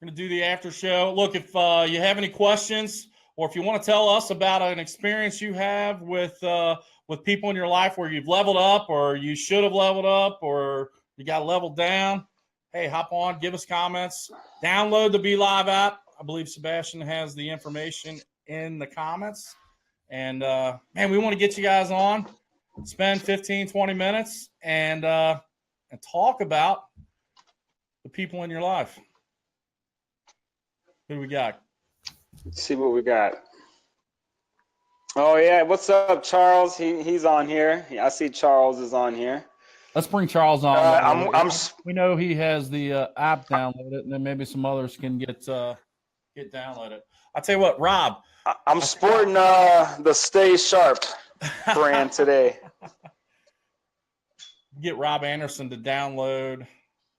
We're going to do the after show. Look, if you have any questions or if you want to tell us about an experience you have with people in your life where you've leveled up or you should have leveled up or you got leveled down, hey, hop on, give us comments. Download the Be Live app. I believe Sebastian has the information in the comments. And, man, we want to get you guys on, spend 15, 20 minutes, and talk about the people in your life. Who do we got? Let's see what we got. Oh, yeah. What's up, Charles? He's on here. I see Charles is on here. Let's bring Charles on. We know he has the app downloaded, and then maybe some others can get downloaded. I'll tell you what, Rob. I'm sporting the Stay Sharp brand today. Get Rob Anderson to download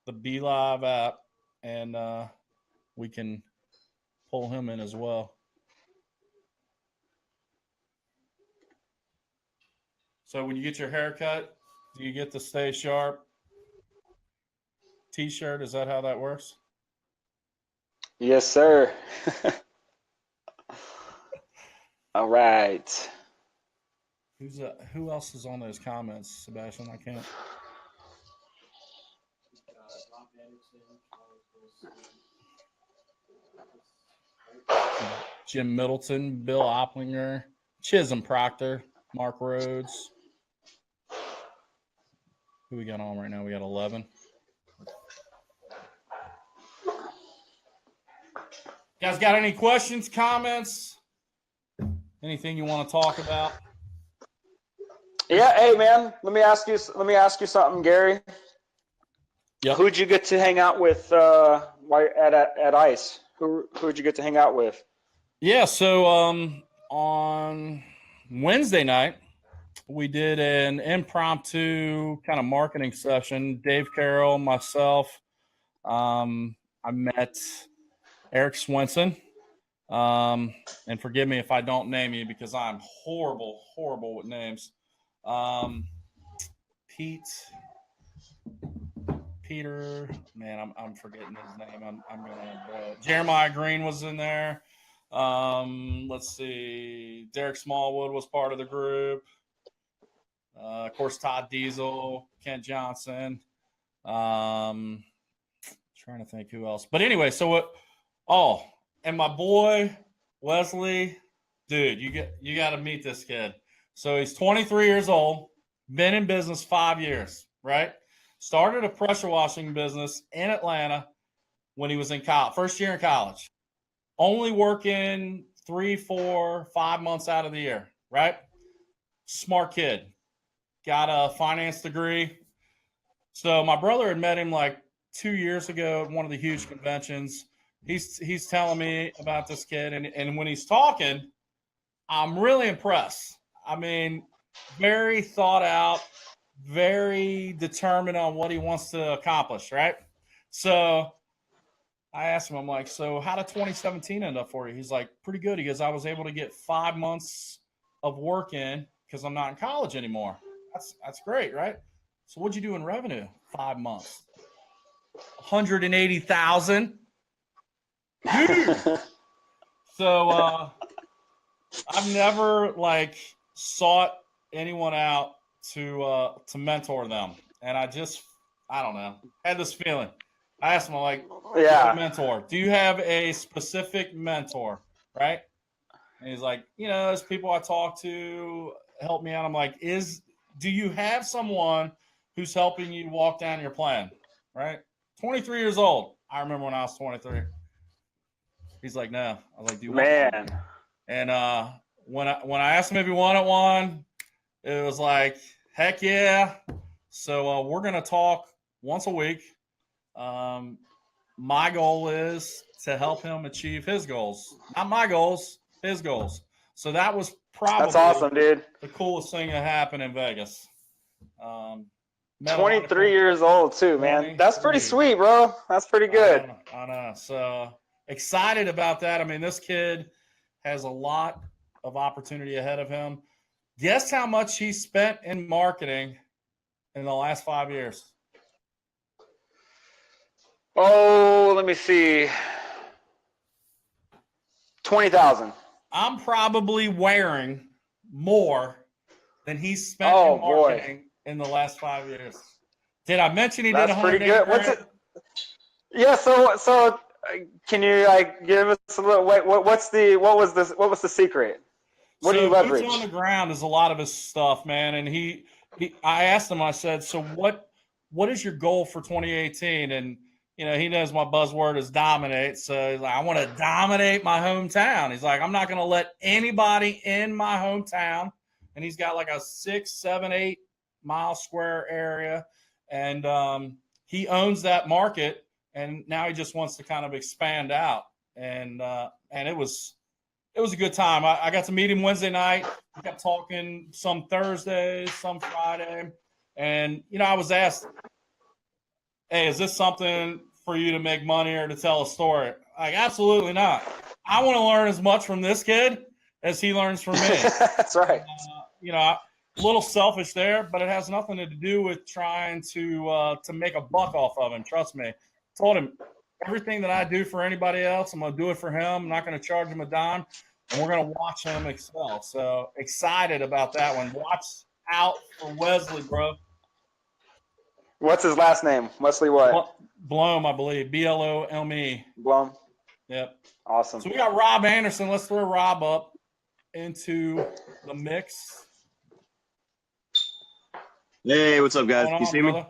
the Be Live app, and we can pull him in as well. So when you get your haircut, do you get the Stay Sharp T-shirt? Is that how that works? Yes, sir. All right. Who else is on those comments, Sebastian? I can't. Jim Middleton, Bill Opplinger, Chisholm Proctor, Mark Rhodes. Who we got on right now? We got 11. You guys got any questions, comments? Anything you want to talk about? Yeah, hey man, let me ask you something, Gary. Yep. Who'd you get to hang out with while at ICE? Who'd you get to hang out with? Yeah, so on Wednesday night, we did an impromptu kind of marketing session. Dave Carroll, myself. I met Eric Swenson. And forgive me if I don't name you because I'm horrible with names. Peter, man, I'm forgetting his name. I'm gonna Jeremiah Green was in there. Let's see. Derek Smallwood was part of the group. Of course, Todd Diesel, Kent Johnson. Trying to think who else. But anyway, and my boy Wesley, dude, you got to meet this kid. So he's 23 years old, been in business 5 years, right? Started a pressure washing business in Atlanta when he was in college, first year in college. Only working 3, 4, 5 months out of the year, right? Smart kid. Got a finance degree. So my brother had met him like 2 years ago at one of the huge conventions. He's telling me about this kid, and when he's talking, I'm really impressed. I mean, very thought out, very determined on what he wants to accomplish, right? So I asked him, I'm like, so how did 2017 end up for you? He's like, pretty good. He goes, I was able to get 5 months of work in because I'm not in college anymore. That's great, right? So what'd you do in revenue? 5 months. 180,000. So I've never sought anyone out to mentor them, and I don't know, had this feeling. I asked him, yeah, mentor. Do you have a specific mentor, right? And he's like, there's people I talk to help me out. I'm like, do you have someone who's helping you walk down your plan, right? 23 years old. I remember when I was 23. He's like, no. I was like, do you want one? And when I asked him if he wanted one, it was like, heck yeah. So we're going to talk once a week. My goal is to help him achieve his goals. Not my goals, his goals. So that was probably that's awesome, dude. The coolest thing that happened in Vegas. 23 years old too, man. That's pretty sweet, bro. That's pretty good. I know. So excited about that. I mean, this kid has a lot of opportunity ahead of him. Guess how much he spent in marketing in the last 5 years? Oh, let me see. 20,000. I'm probably wearing more than he spent in boy. marketing in the last 5 years. Did I mention he did That's pretty 180 good. What's grand? it? Yeah. So can you like give us a little? What was the secret? What do you So leverage? boots on the ground is a lot of his stuff, man. And I asked him, I said, so what is your goal for 2018? And he knows my buzzword is dominate. So he's like, I want to dominate my hometown. He's like, I'm not going to let anybody in my hometown. And he's got like a 6, 7, 8 mile square area. And he owns that market. And now he just wants to kind of expand out. And it was a good time. I got to meet him Wednesday night. We kept talking some Thursday, some Friday. And, I was asked, hey, is this something for you to make money or to tell a story? Like, absolutely not. I want to learn as much from this kid as he learns from me. That's right. A little selfish there, but it has nothing to do with trying to make a buck off of him. Trust me. I told him, everything that I do for anybody else, I'm going to do it for him. I'm not going to charge him a dime, and we're going to watch him excel. So excited about that one. Watch out for Wesley, bro. What's his last name? Wesley what? Blome, I believe. Blome. Blome. Yep. Awesome. So we got Rob Anderson. Let's throw Rob up into the mix. Hey, what's up, guys? Can you see me?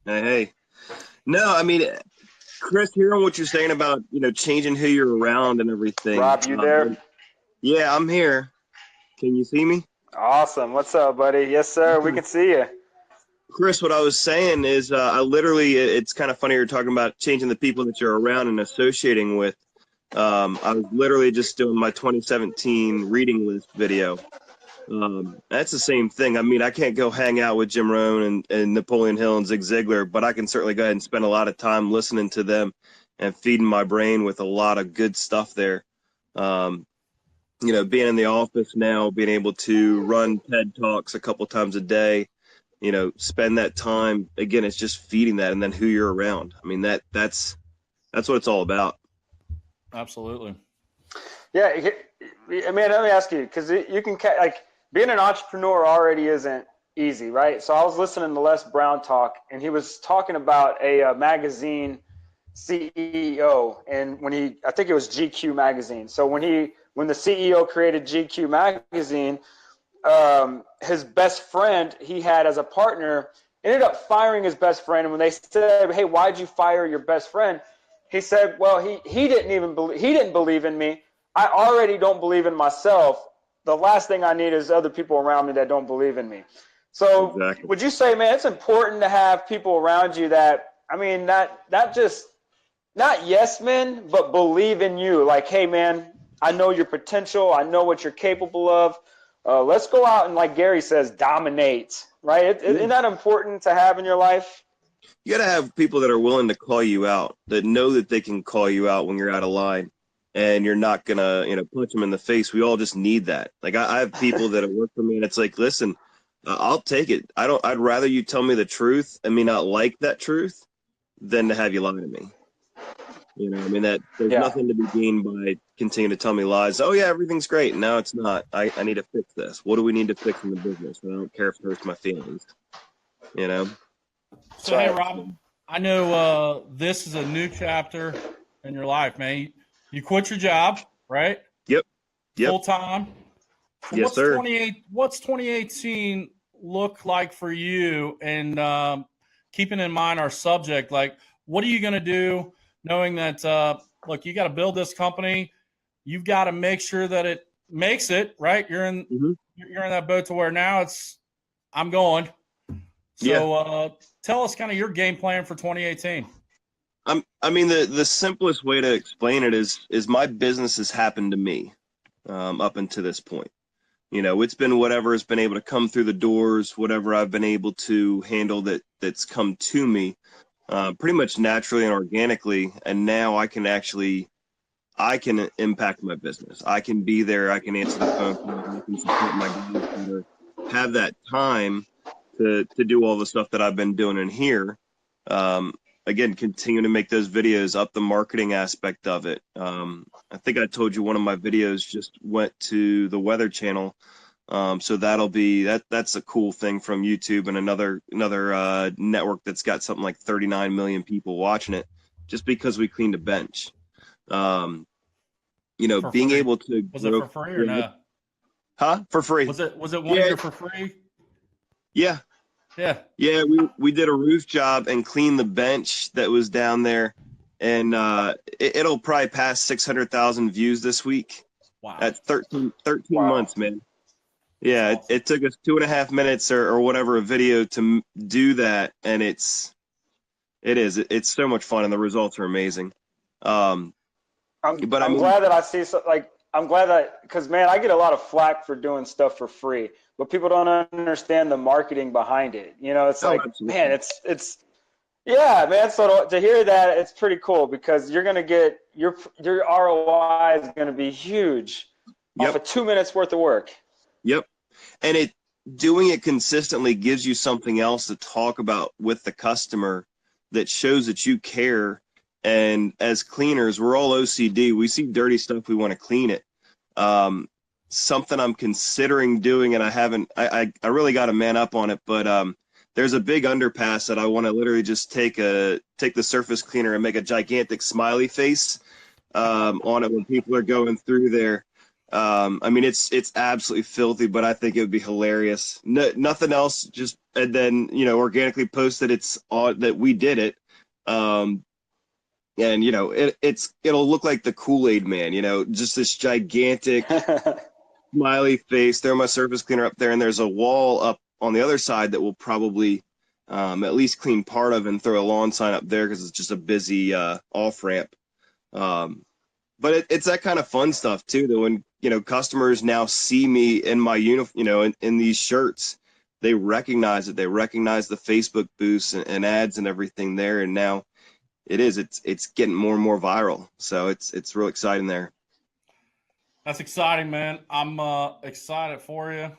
Hey. No, I mean, Chris, hearing what you're saying about, changing who you're around and everything. Rob, you there? Yeah, I'm here. Can you see me? Awesome. What's up, buddy? Yes, sir. We can see you. Chris, what I was saying is it's kind of funny you're talking about changing the people that you're around and associating with. I was literally just doing my 2017 reading list video. That's the same thing. I mean, I can't go hang out with Jim Rohn and Napoleon Hill and Zig Ziglar, but I can certainly go ahead and spend a lot of time listening to them and feeding my brain with a lot of good stuff there. Being in the office now, being able to run TED Talks a couple times a day, spend that time. Again, it's just feeding that, and then who you're around. I mean, that's what it's all about. Absolutely. Yeah. I mean, let me ask you, because you can being an entrepreneur already isn't easy, right? So I was listening to Les Brown talk, and he was talking about a magazine CEO, and I think it was GQ magazine. So when the CEO created GQ magazine, his best friend he had as a partner ended up firing his best friend. And when they said, "Hey, why'd you fire your best friend?" He said, "Well, he didn't believe in me. I already don't believe in myself. The last thing I need is other people around me that don't believe in me." So exactly. Would you say, man, it's important to have people around you that, I mean, not just, not yes men, but believe in you. Like, hey, man, I know your potential. I know what you're capable of. Let's go out and, like Gary says, dominate, right? Isn't that important to have in your life? You got to have people that are willing to call you out, that know that they can call you out when you're out of line. And you're not going to, punch them in the face. We all just need that. Like I have people that have worked for me, and it's like, listen, I'll take it. I'd rather you tell me the truth and me not like that truth than to have you lie to me. I mean, that there's nothing to be gained by continuing to tell me lies. Oh yeah, everything's great. No, it's not. I need to fix this. What do we need to fix in the business? I don't care if it hurts my feelings, So, hey, Rob, I know this is a new chapter in your life, man. You quit your job, right? Yep. Full time. So yes, sir. What's 2018 look like for you? And keeping in mind our subject, like, what are you going to do knowing that, look, you got to build this company. You've got to make sure that it makes it, right? You're in that boat to where now I'm going. So tell us kind of your game plan for 2018. I mean, the simplest way to explain it is my business has happened to me up until this point. It's been whatever has been able to come through the doors, whatever I've been able to handle that's come to me pretty much naturally and organically. And now I can impact my business. I can be there. I can answer the phone. I can support my guys, have that time to do all the stuff that I've been doing in here. again, continue to make those videos, up the marketing aspect of it. I think I told you one of my videos just went to the Weather Channel. So that'll be that's a cool thing from YouTube, and another network that's got something like 39 million people watching it just because we cleaned a bench. For being free. able to Was it for free or no? Huh? For free. Was it one year for free? Yeah. Yeah. Yeah, we did a roof job and cleaned the bench that was down there, and it'll probably pass 600,000 views this week. Wow. At 13 Wow. months, man. Yeah, Awesome. it took us 2.5 minutes or whatever a video to do that, and it's so much fun, and the results are amazing. I'm glad that I see I'm glad that, because man, I get a lot of flack for doing stuff for free, but people don't understand the marketing behind it. It's like, absolutely. man, it's yeah, man. So to hear that, it's pretty cool, because you're gonna get your ROI is gonna be huge off of 2 minutes worth of work. Yep, and doing it consistently gives you something else to talk about with the customer that shows that you care. And as cleaners, we're all OCD. We see dirty stuff, we want to clean it. Something I'm considering doing, and I really got to man up on it, but there's a big underpass that I want to literally just take the surface cleaner and make a gigantic smiley face on it when people are going through there. I mean, it's absolutely filthy, but I think it would be hilarious. Nothing else, just, and then, organically post that that we did it. And it'll look like the Kool-Aid Man, just this gigantic smiley face. Throw my surface cleaner up there, and there's a wall up on the other side that will probably at least clean part of, and throw a lawn sign up there because it's just a busy off ramp. But it's that kind of fun stuff too, that when customers now see me in my uniform, in these shirts, they recognize it. They recognize the Facebook boosts and ads and everything there, and now it's getting more and more viral. So it's real exciting there. That's exciting, man. I'm excited for you.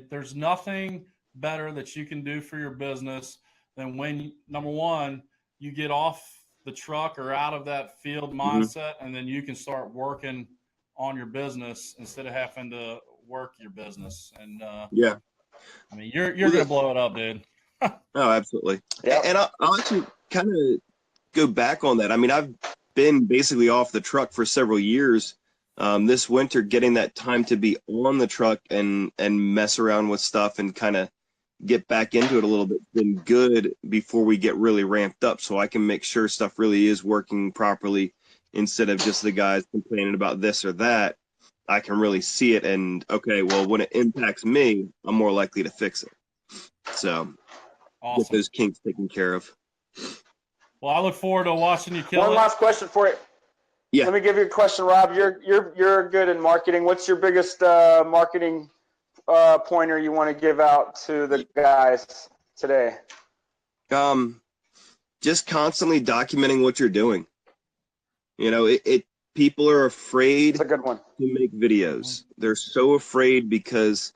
There's nothing better that you can do for your business than when, number one, you get off the truck or out of that field mindset, and then you can start working on your business instead of having to work your business. And yeah, I mean, you're gonna blow it up, dude. Oh, absolutely. Yeah. And I'll actually kind of go back on that. I mean, I've been basically off the truck for several years. This winter, getting that time to be on the truck and mess around with stuff and kind of get back into it a little bit been good before we get really ramped up, so I can make sure stuff really is working properly instead of just the guys complaining about this or that. I can really see it, and okay, well, when it impacts me, I'm more likely to fix it. So Awesome. get those kinks taken care of. Well, I look forward to watching you kill it. One last question for you. Yeah. Let me give you a question, Rob. You're good in marketing. What's your biggest marketing pointer you want to give out to the guys today? Just constantly documenting what you're doing. People are afraid That's a good one. to make videos. They're so afraid because,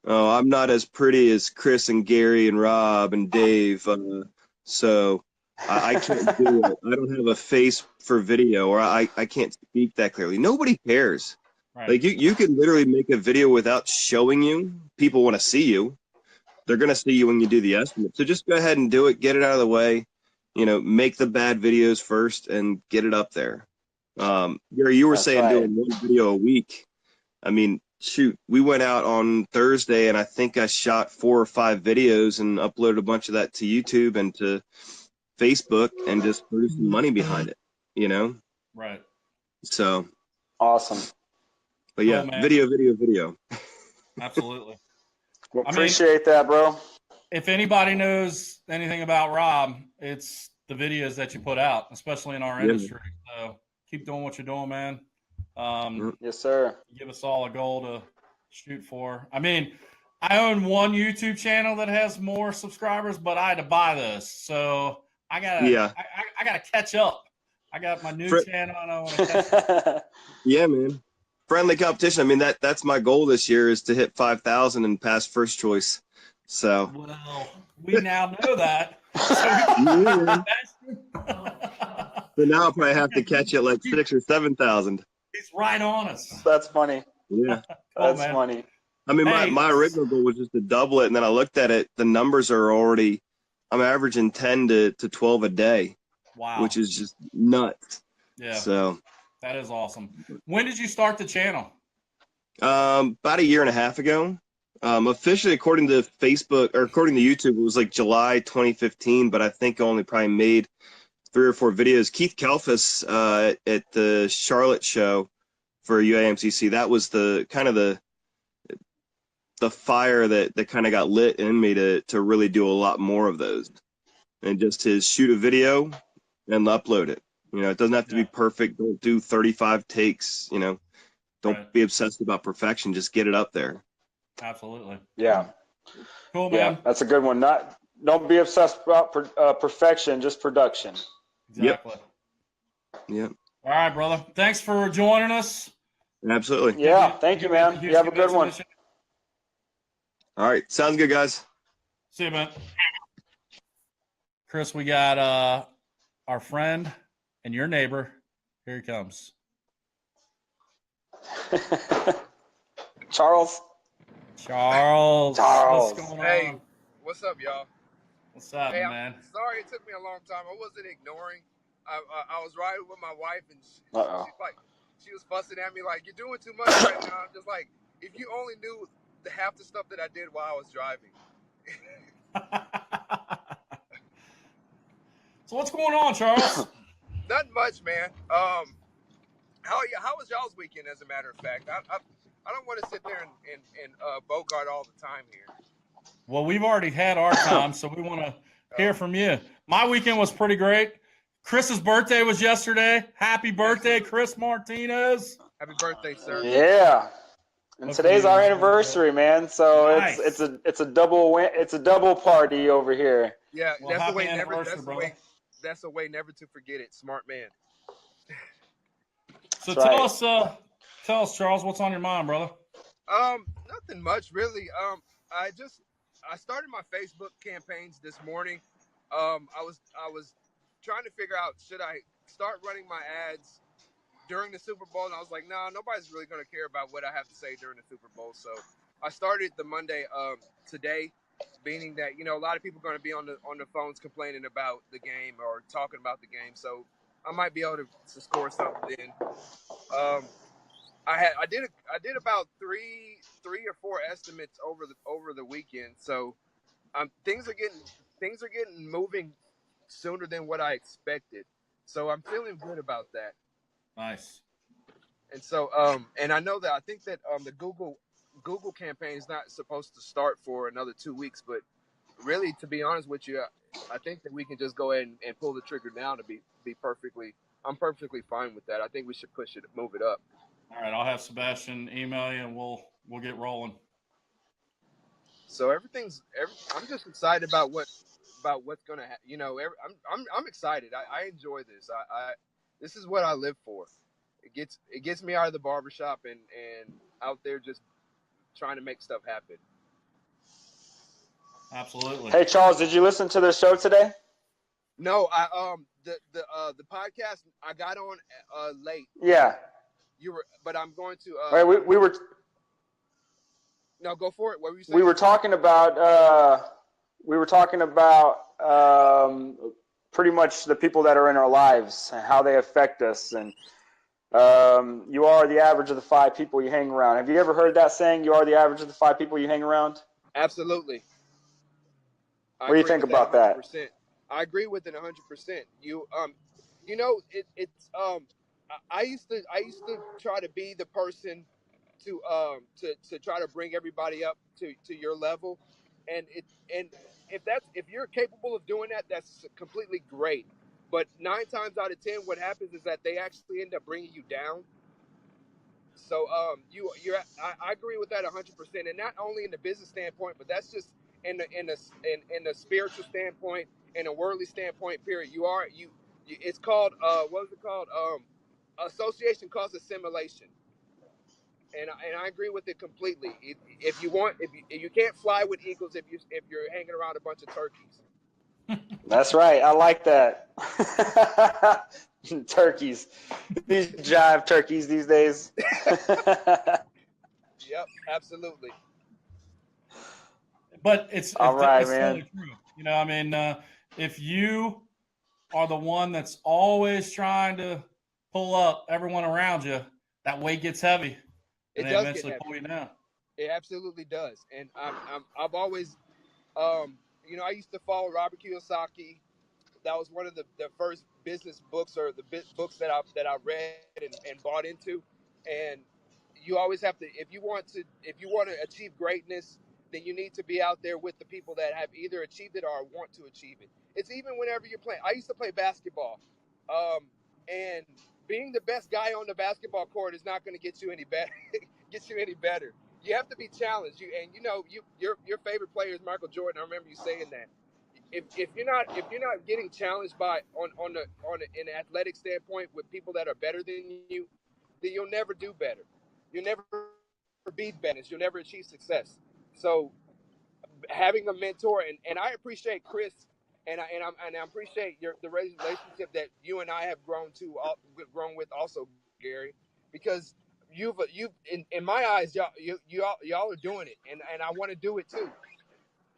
I'm not as pretty as Chris and Gary and Rob and Dave, so I can't do it. I don't have a face for video, or I can't speak that clearly. Nobody cares. Right. Like you can literally make a video without showing you. People want to see you. They're going to see you when you do the estimate. So just go ahead and do it. Get it out of the way. Make the bad videos first and get it up there. Gary, you were That's saying right. doing one video a week. I mean, shoot, we went out on Thursday, and I think I shot 4 or 5 videos and uploaded a bunch of that to YouTube and to Facebook, and just threw some money behind it, Right. So Awesome. but yeah, Cool, man. video. Absolutely. Well, I mean- appreciate that, bro. If anybody knows anything about Rob, it's the videos that you put out, especially in our Yeah. industry. So keep doing what you're doing, man. Yes, sir. Give us all a goal to shoot for. I mean, I own one YouTube channel that has more subscribers, but I had to buy this, so I gotta catch up. I got my new channel, and I want to catch up. Yeah, man. Friendly competition. I mean, that's my goal this year, is to hit 5,000 and pass first choice. So Well, we now know that. So Yeah. that's So now I'll probably have to catch it like 6,000 or 7,000. He's right on us. That's funny. Yeah. That's funny. I mean, Hey. my original goal was just to double it, and then I looked at it. The numbers are already, I'm averaging 10 to 12 a day. Wow. Which is just nuts. Yeah. So that is awesome. When did you start the channel? About a year and a half ago. Officially, according to Facebook or according to YouTube, it was like July 2015, but I think I only probably made 3 or 4 videos. Keith Kalfas at the Charlotte show for UAMCC, that was the kind of the fire that kind of got lit in me to really do a lot more of those. And just his shoot a video and upload it. It doesn't have to be perfect. Don't do 35 takes, Don't be obsessed about perfection. Just get it up there. Absolutely. Yeah. Cool, man. Yeah, that's a good one. Don't be obsessed about perfection, just production. Exactly. Yep. All right, brother. Thanks for joining us. Absolutely. Yeah, thank you, man. You have a good one. All right. Sounds good, guys. See you, man. Chris, we got our friend and your neighbor. Here he comes. Charles. What's going on? Hey, what's up, y'all? What's up, man? I'm sorry it took me a long time. I wasn't ignoring. I was riding with my wife, and she was fussing at me like, "You're doing too much right now." I'm just like, if you only knew half the stuff that I did while I was driving. So what's going on, Charles? Nothing much, man. How was y'all's weekend? As a matter of fact, I don't want to sit there and bogart all the time here. Well, we've already had our time, so we want to hear from you. My weekend was pretty great. Chris's birthday was yesterday. Happy birthday, Chris Martinez. Happy birthday, sir. Yeah. And today's our anniversary, man. So nice. it's a double win. It's a double party over here. Yeah, well, that's the way never to forget it. Smart man. So tell us, Charles, what's on your mind, brother? Nothing much really. I started my Facebook campaigns this morning. I was trying to figure out, should I start running my ads during the Super Bowl? And I was like, no, nobody's really going to care about what I have to say during the Super Bowl. So I started the Monday today, meaning that a lot of people are going to be on the phones complaining about the game or talking about the game. So I might be able to score something in. I did about three or four estimates over the weekend. So things are getting moving sooner than what I expected. So I'm feeling good about that. Nice. And so and I know that I think that the Google campaign is not supposed to start for another 2 weeks, but really, to be honest with you, I think that we can just go ahead and pull the trigger now to be perfectly. I'm perfectly fine with that. I think we should move it up. All right, I'll have Sebastian email you, and we'll get rolling. So I'm just excited about what's gonna happen. I'm excited. I enjoy this. This is what I live for. It gets me out of the barbershop and out there just trying to make stuff happen. Absolutely. Hey, Charles, did you listen to the show today? No, the podcast I got on late. Yeah. But I'm going to. Right, we were. No, go for it. What were you saying? We were talking about. Pretty much the people that are in our lives and how they affect us, and you are the average of the 5 people you hang around. Have you ever heard that saying? You are the average of the 5 people you hang around. Absolutely. What do you think about that? I agree with it 100%. I used to try to be the person to try to bring everybody up to your level, and if you're capable of doing that, that's completely great. But 9 times out of 10, what happens is that they actually end up bringing you down. So I agree with that 100%, and not only in the business standpoint, but that's just in the spiritual standpoint, in a worldly standpoint. Period. It's called what is it called? Association causes assimilation, and I agree with it completely. If you can't fly with eagles if you're hanging around a bunch of turkeys. That's right. I like that. Turkeys. These jive turkeys these days. Yep, absolutely. But it's All right, totally man. true. You know, I mean, if you are the one that's always trying to pull up everyone around you, that weight gets heavy, and It they does get eventually heavy. pull you down. It absolutely does. And I've always, you know, I used to follow Robert Kiyosaki. That was one of the first business books or the books that I read and bought into. And you always have to, if you want to achieve greatness, then you need to be out there with the people that have either achieved it or want to achieve it. It's even whenever you're playing. I used to play basketball, and being the best guy on the basketball court is not going to get you any better. Get you any better. You have to be challenged. You know your favorite player is Michael Jordan. I remember you saying that. If you're not getting challenged by on an athletic standpoint with people that are better than you, then you'll never do better. You'll never be better. You'll never achieve success. So having a mentor, and I appreciate Chris, and I appreciate the relationship that you and I have grown with also, Gary, because you've in my eyes, y'all are doing it, and I want to do it too.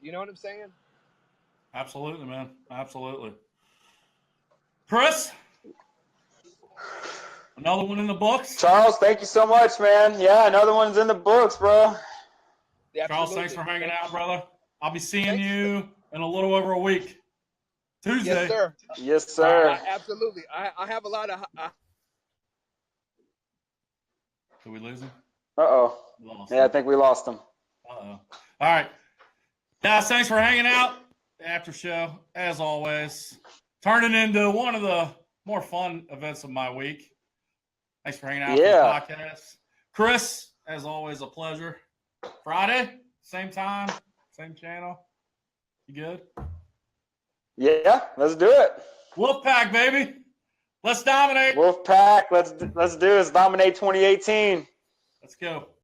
You know what I'm saying? Absolutely, man. Absolutely. Chris, another one in the books. Charles, thank you so much, man. Yeah, another one's in the books, bro. Yeah, Charles, absolutely. thanks for hanging out, brother. I'll be seeing Thanks. you in a little over a week. Tuesday. Yes, sir. Yes, sir. Absolutely. I have a lot of. Did we lose him? Uh-oh. Lost Yeah, I him. think we lost him. Uh-oh. All right. Guys, thanks for hanging out. After show, as always, turning into one of the more fun events of my week. Thanks for hanging out Yeah. for the podcast. Chris, as always, a pleasure. Friday, same time, same channel. You good? Yeah, let's do it. Wolfpack, baby. Let's dominate. Wolfpack, let's do this. Dominate 2018. Let's go.